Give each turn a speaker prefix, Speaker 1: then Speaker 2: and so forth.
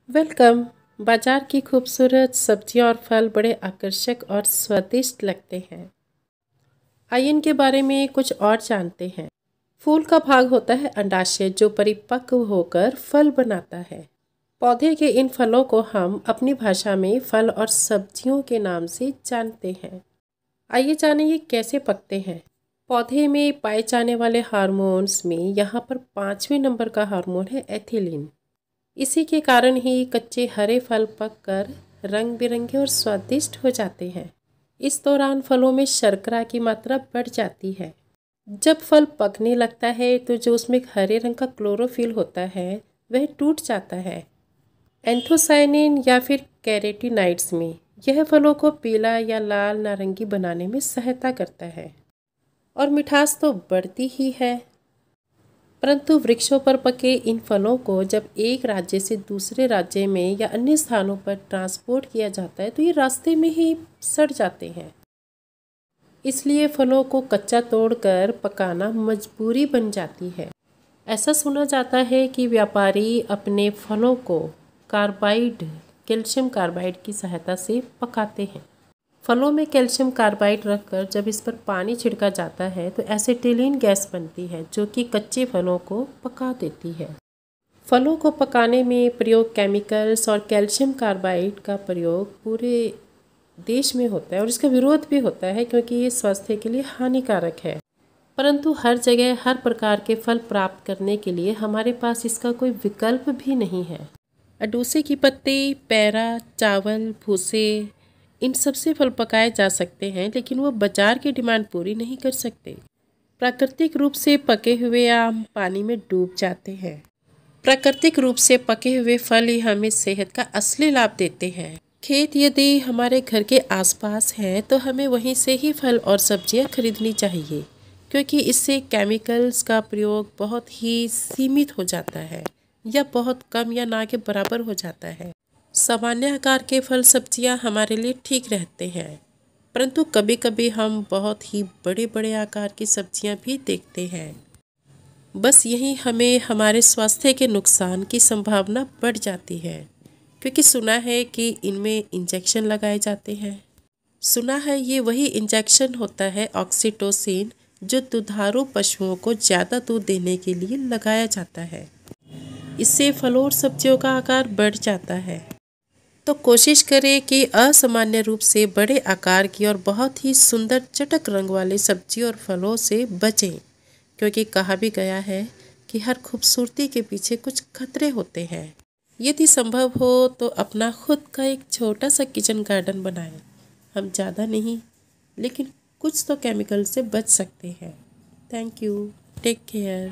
Speaker 1: Welcome. बाजार की खूबसूरत सब्जियां और फल बड़े आकर्षक और स्वादिष्ट लगते हैं। आइए इनके बारे में कुछ और जानते हैं। फूल का भाग होता है अंडाशय, जो परिपक्व होकर फल बनाता है। पौधे के इन फलों को हम अपनी भाषा में फल और सब्जियों के नाम से जानते हैं। आइए जानें ये कैसे पकते हैं। पौधे में पाए जाने वाले हार्मोन्स में यहाँ पर 5वें नंबर का हार्मोन है एथिलीन। इसी के कारण ही कच्चे हरे फल पककर रंग बिरंगे और स्वादिष्ट हो जाते हैं। इस दौरान फलों में शर्करा की मात्रा बढ़ जाती है। जब फल पकने लगता है तो जो उसमें एक हरे रंग का क्लोरोफिल होता है वह टूट जाता है। एंथोसायनिन या फिर कैरोटीनॉइड्स में यह फलों को पीला या लाल नारंगी बनाने में सहायता करता है। और मिठास तो बढ़ती ही है। परंतु वृक्षों पर पके इन फलों को जब एक राज्य से दूसरे राज्य में या अन्य स्थानों पर ट्रांसपोर्ट किया जाता है तो ये रास्ते में ही सड़ जाते हैं। इसलिए फलों को कच्चा तोड़कर पकाना मजबूरी बन जाती है। ऐसा सुना जाता है कि व्यापारी अपने फलों को कैल्शियम कार्बाइड की सहायता से पकाते हैं। फलों में कैल्शियम कार्बाइड रखकर जब इस पर पानी छिड़का जाता है तो एसिटिलीन गैस बनती है, जो कि कच्चे फलों को पका देती है। फलों को पकाने में प्रयोग केमिकल्स और कैल्शियम कार्बाइड का प्रयोग पूरे देश में होता है और इसका विरोध भी होता है क्योंकि ये स्वास्थ्य के लिए हानिकारक है। परंतु हर जगह हर प्रकार के फल प्राप्त करने के लिए हमारे पास इसका कोई विकल्प भी नहीं है। अडूसे की पत्ती, पैरा, चावल, भूसे, इन सबसे फल पकाए जा सकते हैं, लेकिन वो बाजार की डिमांड पूरी नहीं कर सकते। प्राकृतिक रूप से पके हुए आम पानी में डूब जाते हैं। प्राकृतिक रूप से पके हुए फल ही हमें सेहत का असली लाभ देते हैं। खेत यदि हमारे घर के आसपास है तो हमें वहीं से ही फल और सब्जियां खरीदनी चाहिए, क्योंकि इससे केमिकल्स का प्रयोग बहुत ही सीमित हो जाता है या बहुत कम या ना के बराबर हो जाता है। सामान्य आकार के फल सब्जियां हमारे लिए ठीक रहते हैं, परंतु कभी कभी हम बहुत ही बड़े बड़े आकार की सब्जियां भी देखते हैं। बस यही हमें हमारे स्वास्थ्य के नुकसान की संभावना बढ़ जाती है, क्योंकि सुना है कि इनमें इंजेक्शन लगाए जाते हैं। सुना है ये वही इंजेक्शन होता है ऑक्सीटोसिन, जो दुधारू पशुओं को ज़्यादा दूध देने के लिए लगाया जाता है। इससे फलों और सब्जियों का आकार बढ़ जाता है। तो कोशिश करें कि असामान्य रूप से बड़े आकार की और बहुत ही सुंदर चटक रंग वाले सब्जी और फलों से बचें, क्योंकि कहा भी गया है कि हर खूबसूरती के पीछे कुछ खतरे होते हैं। यदि संभव हो तो अपना खुद का एक छोटा सा किचन गार्डन बनाएं। हम ज़्यादा नहीं, लेकिन कुछ तो केमिकल से बच सकते हैं। Thank you. Take care.